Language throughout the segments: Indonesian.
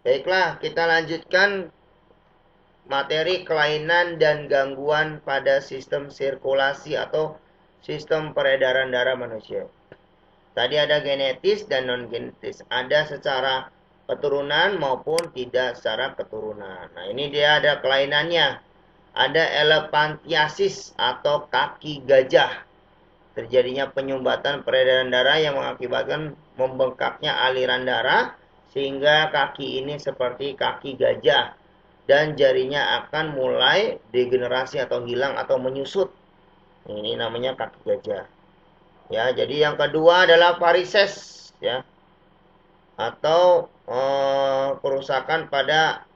Baiklah, kita lanjutkan materi kelainan dan gangguan pada sistem sirkulasi atau sistem peredaran darah manusia. Tadi ada genetis dan non-genetis. Ada secara keturunan maupun tidak secara keturunan. Nah, ini dia ada kelainannya. Ada elephantiasis atau kaki gajah. Terjadinya penyumbatan peredaran darah yang mengakibatkan membengkaknya aliran darah sehingga kaki ini seperti kaki gajah dan jarinya akan mulai degenerasi atau hilang atau menyusut. Ini namanya kaki gajah. Ya, jadi yang kedua adalah varises ya atau kerusakan pada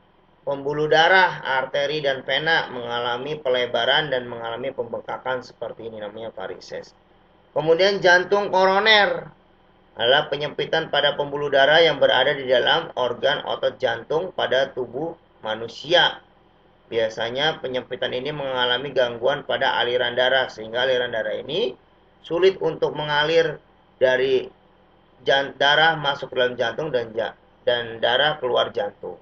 pembuluh darah, arteri dan vena mengalami pelebaran dan mengalami pembengkakan seperti ini namanya varises. Kemudian jantung koroner adalah penyempitan pada pembuluh darah yang berada di dalam organ otot jantung pada tubuh manusia. Biasanya penyempitan ini mengalami gangguan pada aliran darah sehingga aliran darah ini sulit untuk mengalir dari darah masuk ke dalam jantung dan darah keluar jantung.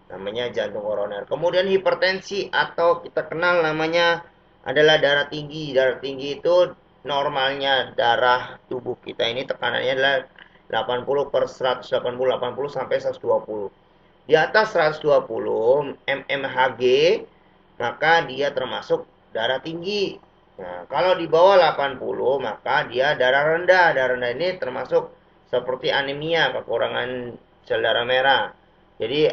Namanya jantung koroner. Kemudian hipertensi atau kita kenal namanya adalah darah tinggi. Darah tinggi itu normalnya darah tubuh kita ini tekanannya adalah 80 per 180, 80 sampai 120. Di atas 120 mmHg maka dia termasuk darah tinggi. Nah, kalau di bawah 80 maka dia darah rendah. Darah rendah ini termasuk seperti anemia, kekurangan sel darah merah. Jadi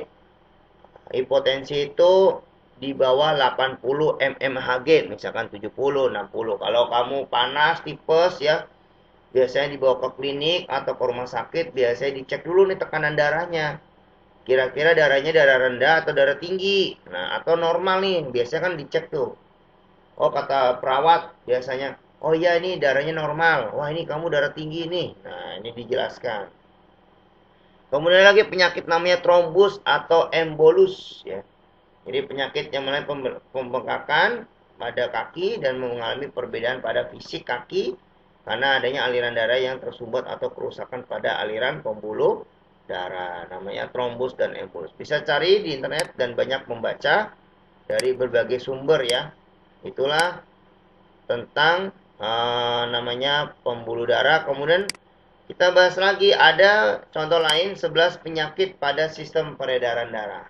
hipotensi itu di bawah 80 mmHg, misalkan 70, 60. Kalau kamu panas, tipes ya, biasanya dibawa ke klinik atau ke rumah sakit, biasanya dicek dulu nih tekanan darahnya. Kira-kira darahnya darah rendah atau darah tinggi. Nah, atau normal nih, biasanya kan dicek tuh. Oh, kata perawat biasanya, oh iya ini darahnya normal. Wah, ini kamu darah tinggi nih. Nah, ini dijelaskan. Kemudian lagi penyakit namanya trombus atau embolus ya. Jadi penyakit yang menyebabkan pembengkakan pada kaki dan mengalami perbedaan pada fisik kaki karena adanya aliran darah yang tersumbat atau kerusakan pada aliran pembuluh darah. Namanya trombus dan embolus. Bisa cari di internet dan banyak membaca dari berbagai sumber ya. Itulah tentang namanya pembuluh darah. Kemudian kita bahas lagi ada contoh lain 11 penyakit pada sistem peredaran darah.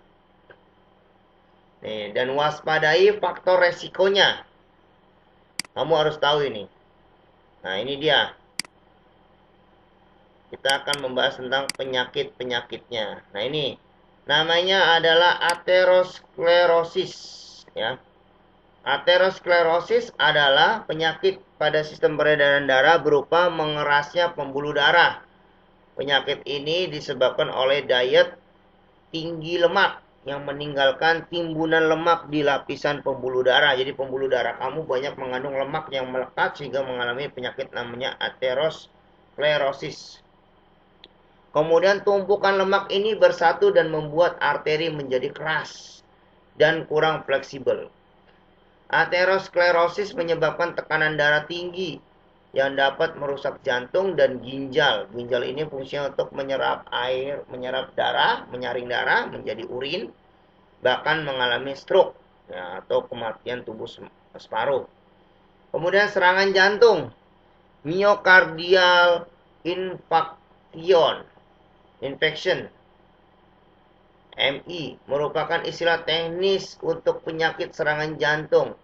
Nih, dan waspadai faktor resikonya. Kamu harus tahu ini. Nah, ini dia. Kita akan membahas tentang penyakit-penyakitnya. Nah, ini namanya adalah aterosklerosis, ya. Aterosklerosis adalah penyakit pada sistem peredaran darah berupa mengerasnya pembuluh darah. Penyakit ini disebabkan oleh diet tinggi lemak yang meninggalkan timbunan lemak di lapisan pembuluh darah. Jadi pembuluh darah kamu banyak mengandung lemak yang melekat sehingga mengalami penyakit namanya aterosklerosis. Kemudian tumpukan lemak ini bersatu dan membuat arteri menjadi keras dan kurang fleksibel. Aterosklerosis menyebabkan tekanan darah tinggi yang dapat merusak jantung dan ginjal. Ginjal ini fungsinya untuk menyerap air, menyerap darah, menyaring darah menjadi urin, bahkan mengalami stroke ya, atau kematian tubuh separuh. Kemudian serangan jantung, myocardial infection, MI, merupakan istilah teknis untuk penyakit serangan jantung.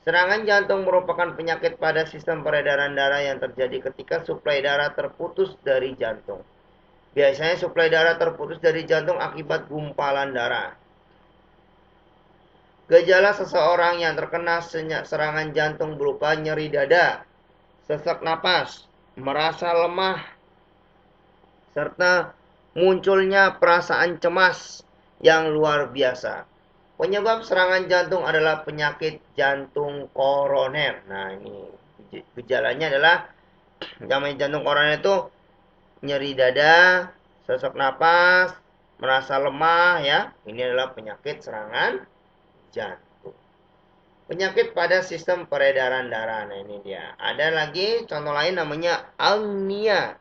Serangan jantung merupakan penyakit pada sistem peredaran darah yang terjadi ketika suplai darah terputus dari jantung. Biasanya suplai darah terputus dari jantung akibat gumpalan darah. Gejala seseorang yang terkena serangan jantung berupa nyeri dada, sesak napas, merasa lemah, serta munculnya perasaan cemas yang luar biasa. Penyebab serangan jantung adalah penyakit jantung koroner. Nah, ini gejalanya adalah namanya jantung koroner itu nyeri dada, sesak napas, merasa lemah ya. Ini adalah penyakit serangan jantung. Penyakit pada sistem peredaran darah. Nah, ini dia. Ada lagi contoh lain namanya anemia.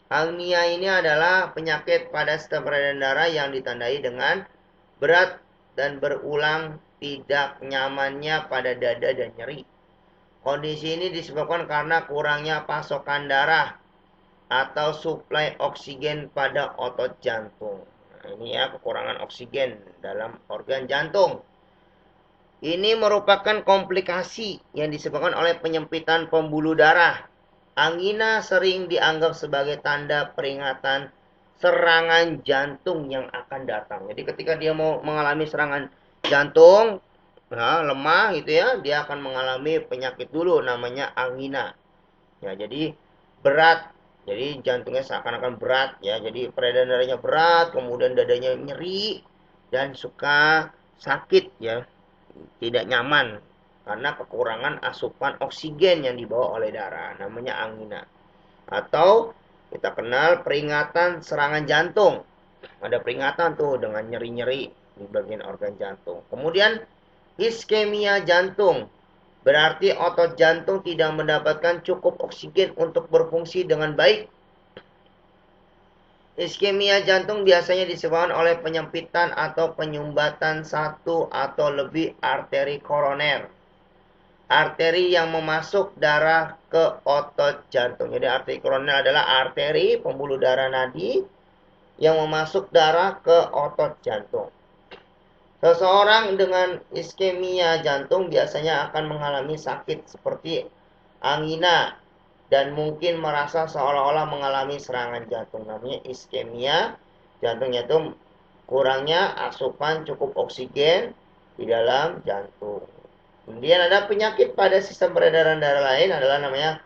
Angnia ini adalah penyakit pada sistem peredaran darah yang ditandai dengan berat dan berulang tidak nyamannya pada dada dan nyeri. Kondisi ini disebabkan karena kurangnya pasokan darah atau suplai oksigen pada otot jantung. Nah, ini ya kekurangan oksigen dalam organ jantung. Ini merupakan komplikasi yang disebabkan oleh penyempitan pembuluh darah. Angina sering dianggap sebagai tanda peringatan serangan jantung yang akan datang. Jadi ketika dia mau mengalami serangan jantung, nah, lemah gitu ya, dia akan mengalami penyakit dulu namanya angina. Ya, jadi berat. Jadi jantungnya seakan-akan berat ya. Jadi peredaran darahnya berat, kemudian dadanya nyeri dan suka sakit ya, tidak nyaman karena kekurangan asupan oksigen yang dibawa oleh darah, namanya angina. Atau kita kenal peringatan serangan jantung. Ada peringatan tuh dengan nyeri-nyeri di bagian organ jantung. Kemudian iskemia jantung. Berarti otot jantung tidak mendapatkan cukup oksigen untuk berfungsi dengan baik. Iskemia jantung biasanya disebabkan oleh penyempitan atau penyumbatan satu atau lebih arteri koroner. Arteri yang memasuk darah ke otot jantung. Jadi arteri koroner adalah arteri pembuluh darah nadi yang memasuk darah ke otot jantung. Seseorang dengan iskemia jantung biasanya akan mengalami sakit seperti angina dan mungkin merasa seolah-olah mengalami serangan jantung. Namanya iskemia jantungnya itu kurangnya asupan cukup oksigen di dalam jantung. Kemudian ada penyakit pada sistem peredaran darah lain adalah namanya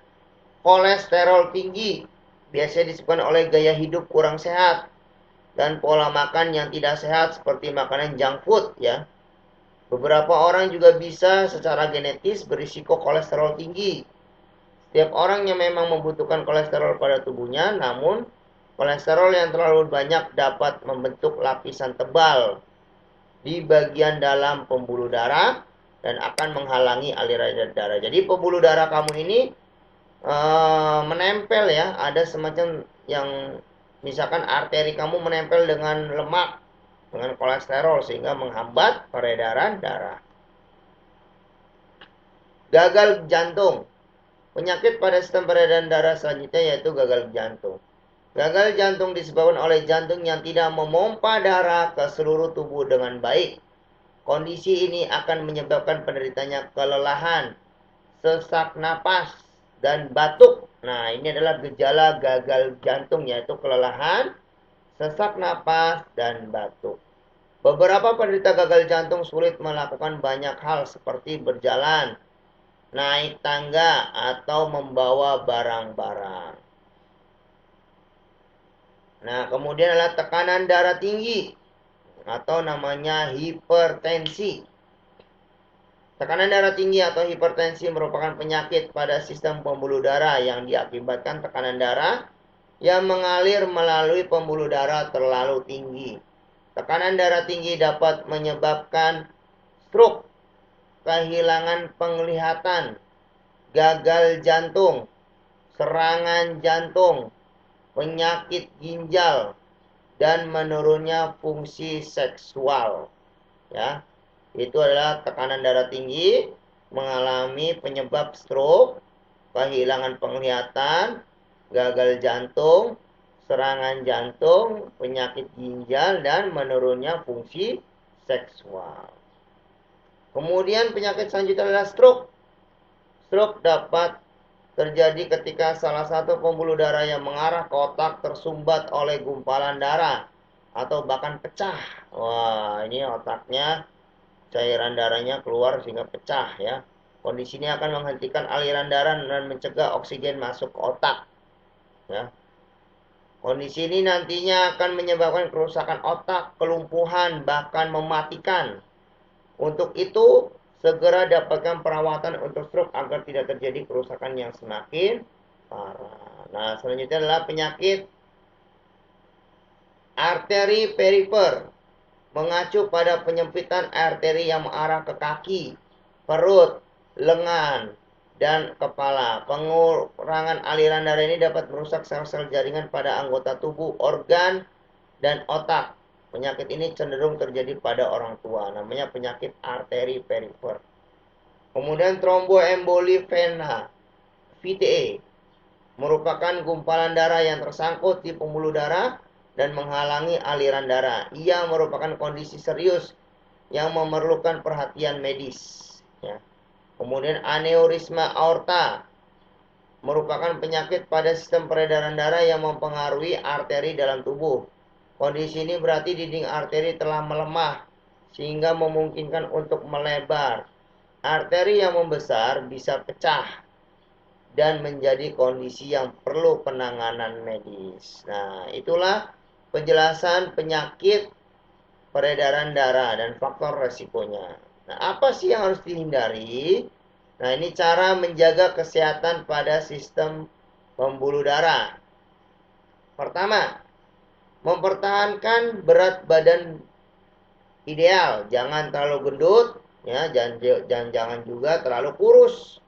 kolesterol tinggi. Biasanya disebabkan oleh gaya hidup kurang sehat dan pola makan yang tidak sehat seperti makanan junk food ya. Beberapa orang juga bisa secara genetis berisiko kolesterol tinggi. Setiap orang yang memang membutuhkan kolesterol pada tubuhnya, namun kolesterol yang terlalu banyak dapat membentuk lapisan tebal di bagian dalam pembuluh darah dan akan menghalangi aliran darah. Jadi pembuluh darah kamu ini menempel ya, ada semacam yang misalkan arteri kamu menempel dengan lemak, dengan kolesterol sehingga menghambat peredaran darah. Gagal jantung. Penyakit pada sistem peredaran darah selanjutnya yaitu gagal jantung. Gagal jantung disebabkan oleh jantung yang tidak memompa darah ke seluruh tubuh dengan baik. Kondisi ini akan menyebabkan penderitanya kelelahan, sesak napas, dan batuk. Nah, ini adalah gejala gagal jantung yaitu kelelahan, sesak napas, dan batuk. Beberapa penderita gagal jantung sulit melakukan banyak hal seperti berjalan, naik tangga, atau membawa barang-barang. Nah, kemudian adalah tekanan darah tinggi atau namanya hipertensi. Tekanan darah tinggi atau hipertensi merupakan penyakit pada sistem pembuluh darah yang diakibatkan tekanan darah yang mengalir melalui pembuluh darah terlalu tinggi. Tekanan darah tinggi dapat menyebabkan stroke, kehilangan penglihatan, gagal jantung, serangan jantung, penyakit ginjal, dan menurunnya fungsi seksual. Ya, itu adalah tekanan darah tinggi mengalami penyebab stroke, kehilangan penglihatan, gagal jantung, serangan jantung, penyakit ginjal, dan menurunnya fungsi seksual. Kemudian penyakit selanjutnya adalah stroke. Stroke dapat terjadi ketika salah satu pembuluh darah yang mengarah ke otak tersumbat oleh gumpalan darah atau bahkan pecah. Wah, ini otaknya cairan darahnya keluar sehingga pecah ya. Kondisi ini akan menghentikan aliran darah dan mencegah oksigen masuk ke otak. Ya. Kondisi ini nantinya akan menyebabkan kerusakan otak, kelumpuhan, bahkan mematikan. Untuk itu, segera dapatkan perawatan untuk stroke agar tidak terjadi kerusakan yang semakin parah. Nah, selanjutnya adalah penyakit arteri perifer. Mengacu pada penyempitan arteri yang mengarah ke kaki, perut, lengan, dan kepala. Pengurangan aliran darah ini dapat merusak sel-sel jaringan pada anggota tubuh, organ, dan otak. Penyakit ini cenderung terjadi pada orang tua. Namanya penyakit arteri perifer. Kemudian tromboemboli vena, VTE, merupakan gumpalan darah yang tersangkut di pembuluh darah dan menghalangi aliran darah. Ia merupakan kondisi serius yang memerlukan perhatian medis. Ya. Kemudian aneurisma aorta merupakan penyakit pada sistem peredaran darah yang mempengaruhi arteri dalam tubuh. Kondisi ini berarti dinding arteri telah melemah sehingga memungkinkan untuk melebar. Arteri yang membesar bisa pecah dan menjadi kondisi yang perlu penanganan medis. Nah, itulah penjelasan penyakit peredaran darah dan faktor resikonya. Nah, apa sih yang harus dihindari? Nah, ini cara menjaga kesehatan pada sistem pembuluh darah. Pertama, mempertahankan berat badan ideal, jangan terlalu gendut, ya, jangan juga terlalu kurus,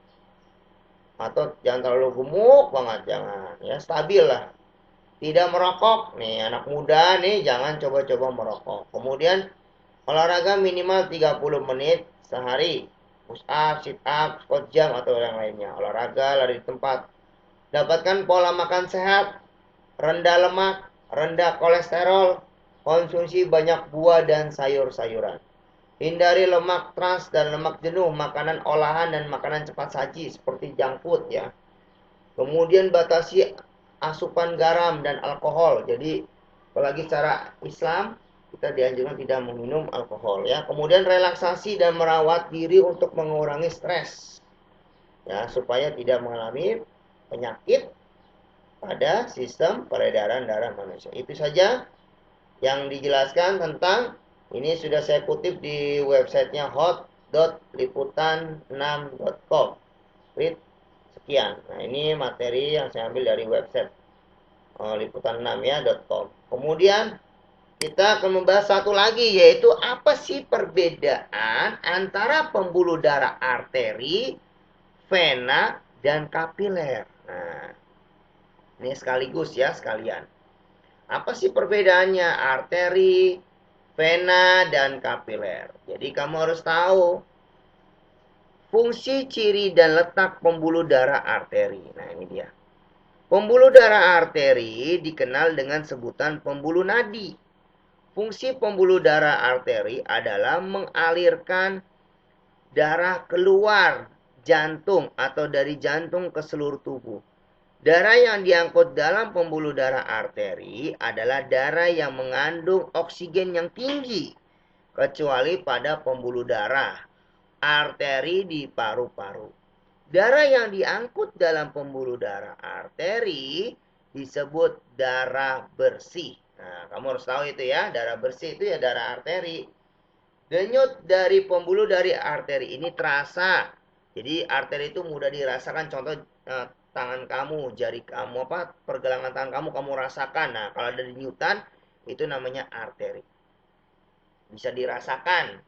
atau jangan terlalu gemuk banget, jangan, ya, stabil lah. Tidak merokok, nih anak muda nih jangan coba-coba merokok. Kemudian olahraga minimal 30 menit sehari, push up, sit up, squat jump atau yang lainnya. Olahraga, lari di tempat. Dapatkan pola makan sehat, rendah lemak, rendah kolesterol, konsumsi banyak buah dan sayur-sayuran. Hindari lemak trans dan lemak jenuh, makanan olahan dan makanan cepat saji seperti junk food ya. Kemudian batasi asupan garam dan alkohol. Jadi apalagi secara Islam kita dianjurkan tidak meminum alkohol ya. Kemudian relaksasi dan merawat diri untuk mengurangi stres. Ya, supaya tidak mengalami penyakit pada sistem peredaran darah manusia. Itu saja yang dijelaskan tentang ini, sudah saya kutip di websitenya hot.liputan6.com. Read sekian. Nah, ini materi yang saya ambil dari website liputan6ya.com. Kemudian kita akan membahas satu lagi, yaitu apa sih perbedaan antara pembuluh darah arteri, vena, dan kapiler. Nah, ini sekaligus ya sekalian. Apa sih perbedaannya arteri, vena, dan kapiler? Jadi kamu harus tahu fungsi, ciri, dan letak pembuluh darah arteri. Nah, ini dia. Pembuluh darah arteri dikenal dengan sebutan pembuluh nadi. Fungsi pembuluh darah arteri adalah mengalirkan darah keluar jantung atau dari jantung ke seluruh tubuh. Darah yang diangkut dalam pembuluh darah arteri adalah darah yang mengandung oksigen yang tinggi, kecuali pada pembuluh darah arteri di paru-paru. Darah yang diangkut dalam pembuluh darah arteri disebut darah bersih. Nah, kamu harus tahu itu ya, darah bersih itu ya darah arteri. Denyut dari pembuluh dari arteri ini terasa. Jadi arteri itu mudah dirasakan. Contoh tangan kamu, jari kamu, pergelangan tangan kamu rasakan. Nah, kalau ada denyutan itu namanya arteri. Bisa dirasakan.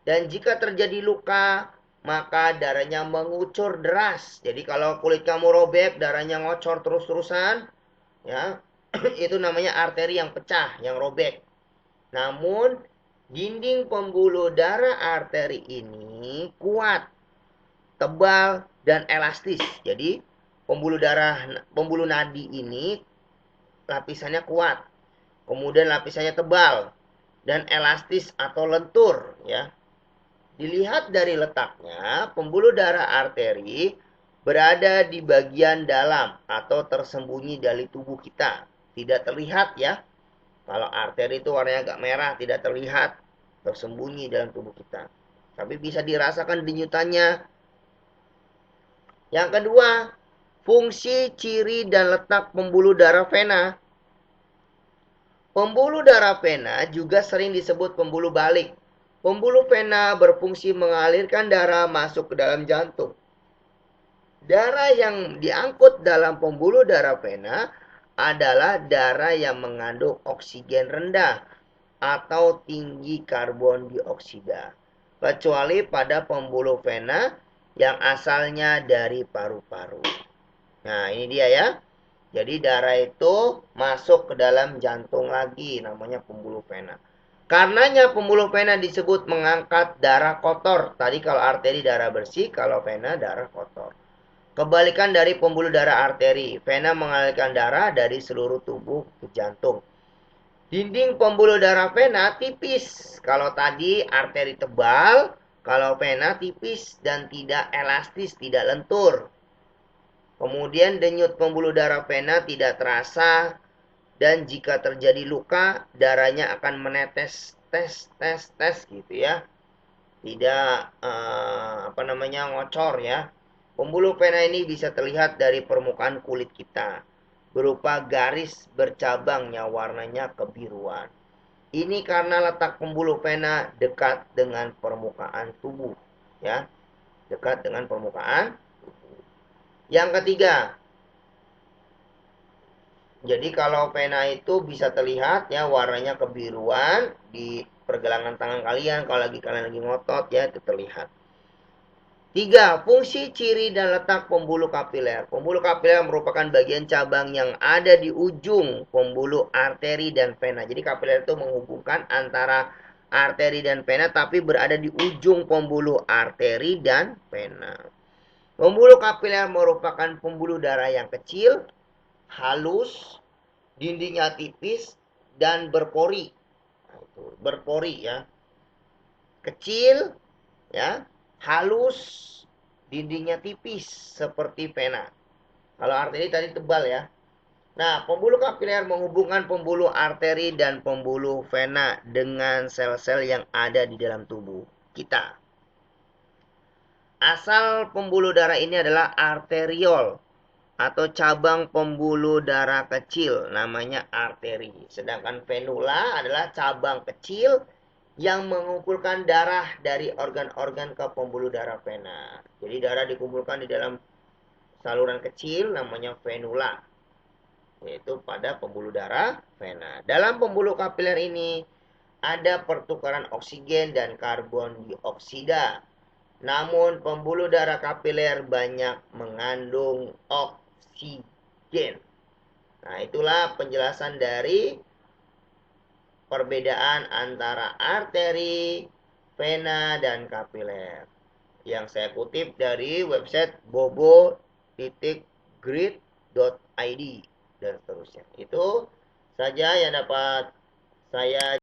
Dan jika terjadi luka, maka darahnya mengucur deras. Jadi kalau kulit kamu robek, darahnya ngocor terus-terusan, ya, itu namanya arteri yang pecah, yang robek. Namun dinding pembuluh darah arteri ini kuat, tebal, dan elastis. Jadi pembuluh nadi ini lapisannya kuat, kemudian lapisannya tebal dan elastis atau lentur ya. Dilihat dari letaknya, pembuluh darah arteri berada di bagian dalam atau tersembunyi dari tubuh kita. Tidak terlihat ya. Kalau arteri itu warnanya agak merah, tidak terlihat, tersembunyi dalam tubuh kita. Tapi bisa dirasakan denyutannya. Yang kedua, fungsi, ciri, dan letak pembuluh darah vena. Pembuluh darah vena juga sering disebut pembuluh balik. Pembuluh vena berfungsi mengalirkan darah masuk ke dalam jantung. Darah yang diangkut dalam pembuluh darah vena adalah darah yang mengandung oksigen rendah atau tinggi karbon dioksida. Kecuali pada pembuluh vena yang asalnya dari paru-paru. Nah, ini dia ya. Jadi darah itu masuk ke dalam jantung lagi, namanya pembuluh vena. Karenanya pembuluh vena disebut mengangkat darah kotor. Tadi kalau arteri darah bersih, kalau vena darah kotor. Kebalikan dari pembuluh darah arteri, vena mengalirkan darah dari seluruh tubuh ke jantung. Dinding pembuluh darah vena tipis. Kalau tadi arteri tebal, kalau vena tipis dan tidak elastis, tidak lentur. Kemudian denyut pembuluh darah vena tidak terasa dan jika terjadi luka, darahnya akan menetes tes gitu ya. Tidak ngocor ya. Pembuluh vena ini bisa terlihat dari permukaan kulit kita berupa garis bercabang yang warnanya kebiruan. Ini karena letak pembuluh vena dekat dengan permukaan tubuh ya, dekat dengan permukaan. Yang ketiga, jadi kalau vena itu bisa terlihat ya warnanya kebiruan di pergelangan tangan kalian kalau kalian lagi ngotot ya itu terlihat. 3. Fungsi, ciri, dan letak pembuluh kapiler. Pembuluh kapiler merupakan bagian cabang yang ada di ujung pembuluh arteri dan vena. Jadi kapiler itu menghubungkan antara arteri dan vena tapi berada di ujung pembuluh arteri dan vena. Pembuluh kapiler merupakan pembuluh darah yang kecil, halus, dindingnya tipis, dan berpori. Nah, itu, berpori ya. Kecil, ya, halus, dindingnya tipis seperti vena. Kalau arteri tadi tebal ya. Nah, pembuluh kapiler menghubungkan pembuluh arteri dan pembuluh vena dengan sel-sel yang ada di dalam tubuh kita. Asal pembuluh darah ini adalah arteriol atau cabang pembuluh darah kecil, namanya arteri. Sedangkan venula adalah cabang kecil yang mengumpulkan darah dari organ-organ ke pembuluh darah vena. Jadi darah dikumpulkan di dalam saluran kecil namanya venula, yaitu pada pembuluh darah vena. Dalam pembuluh kapiler ini ada pertukaran oksigen dan karbon dioksida. Namun pembuluh darah kapiler banyak mengandung oksigen. Nah, itulah penjelasan dari perbedaan antara arteri, vena, dan kapiler. Yang saya kutip dari website bobo.grid.id dan seterusnya. Itu saja yang dapat saya